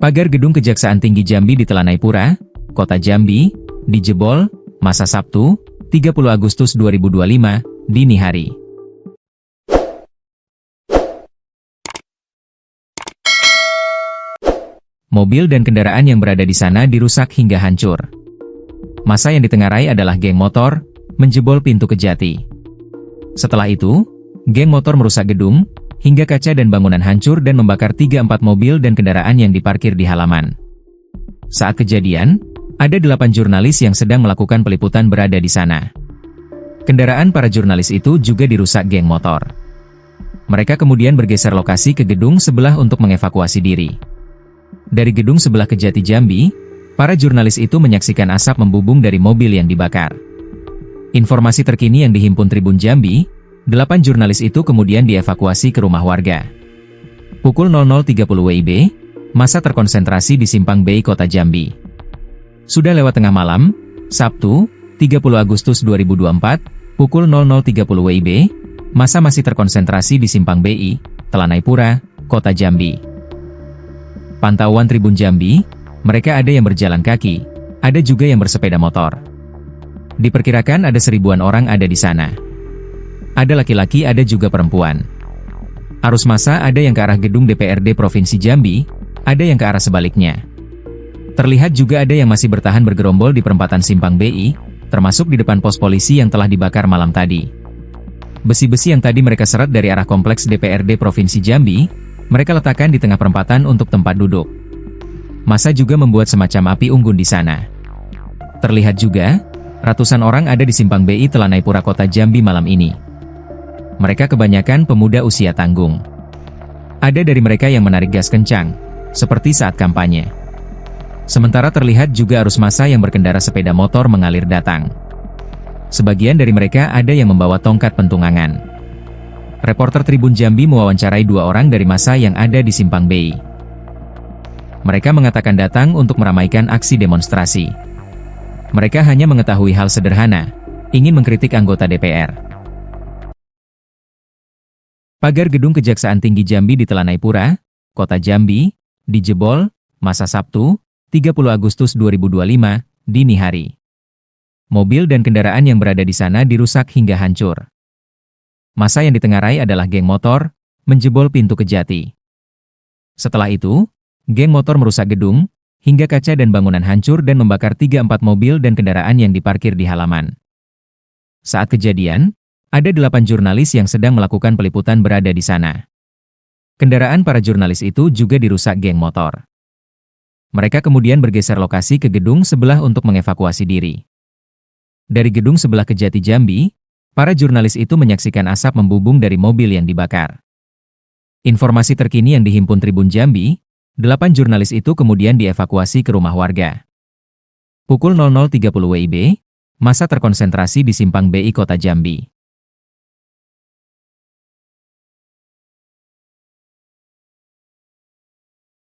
Pagar gedung Kejaksaan Tinggi Jambi di Telanai Pura, Kota Jambi, dijebol, masa Sabtu, 30 Agustus 2025, dini hari. Mobil dan kendaraan yang berada di sana dirusak hingga hancur. Massa yang ditengarai adalah geng motor, menjebol pintu kejati. Setelah itu, geng motor merusak gedung, hingga kaca dan bangunan hancur dan membakar 3-4 mobil dan kendaraan yang diparkir di halaman. Saat kejadian, ada 8 jurnalis yang sedang melakukan peliputan berada di sana. Kendaraan para jurnalis itu juga dirusak geng motor. Mereka kemudian bergeser lokasi ke gedung sebelah untuk mengevakuasi diri. Dari gedung sebelah Kejati Jambi, para jurnalis itu menyaksikan asap membubung dari mobil yang dibakar. Informasi terkini yang dihimpun Tribun Jambi, 8 jurnalis itu kemudian dievakuasi ke rumah warga. Pukul 00.30 WIB, massa terkonsentrasi di Simpang BI Kota Jambi. Sudah lewat tengah malam, Sabtu, 30 Agustus 2024, pukul 00.30 WIB, massa masih terkonsentrasi di Simpang BI, Telanai Pura, Kota Jambi. Pantauan Tribun Jambi, mereka ada yang berjalan kaki, ada juga yang bersepeda motor. Diperkirakan ada 1000-an orang ada di sana. Ada laki-laki, ada juga perempuan. Arus massa ada yang ke arah gedung DPRD Provinsi Jambi, ada yang ke arah sebaliknya. Terlihat juga ada yang masih bertahan bergerombol di perempatan Simpang BI, termasuk di depan pos polisi yang telah dibakar malam tadi. Besi-besi yang tadi mereka seret dari arah kompleks DPRD Provinsi Jambi, mereka letakkan di tengah perempatan untuk tempat duduk. Massa juga membuat semacam api unggun di sana. Terlihat juga, ratusan orang ada di Simpang BI Telanai Pura Kota Jambi malam ini. Mereka kebanyakan pemuda usia tanggung. Ada dari mereka yang menarik gas kencang, seperti saat kampanye. Sementara terlihat juga arus massa yang berkendara sepeda motor mengalir datang. Sebagian dari mereka ada yang membawa tongkat pentungangan. Reporter Tribun Jambi mewawancarai 2 orang dari massa yang ada di Simpang BI. Mereka mengatakan datang untuk meramaikan aksi demonstrasi. Mereka hanya mengetahui hal sederhana, ingin mengkritik anggota DPR. Pagar gedung Kejaksaan Tinggi Jambi di Telanai Pura, Kota Jambi, dijebol, masa Sabtu, 30 Agustus 2025, dini hari. Mobil dan kendaraan yang berada di sana dirusak hingga hancur. Massa yang ditengarai adalah geng motor, menjebol pintu kejati. Setelah itu, geng motor merusak gedung, hingga kaca dan bangunan hancur dan membakar 3-4 mobil dan kendaraan yang diparkir di halaman. Saat kejadian, ada 8 jurnalis yang sedang melakukan peliputan berada di sana. Kendaraan para jurnalis itu juga dirusak geng motor. Mereka kemudian bergeser lokasi ke gedung sebelah untuk mengevakuasi diri. Dari gedung sebelah Kejati Jambi, para jurnalis itu menyaksikan asap membubung dari mobil yang dibakar. Informasi terkini yang dihimpun Tribun Jambi, 8 jurnalis itu kemudian dievakuasi ke rumah warga. Pukul 00.30 WIB, massa terkonsentrasi di Simpang BI Kota Jambi.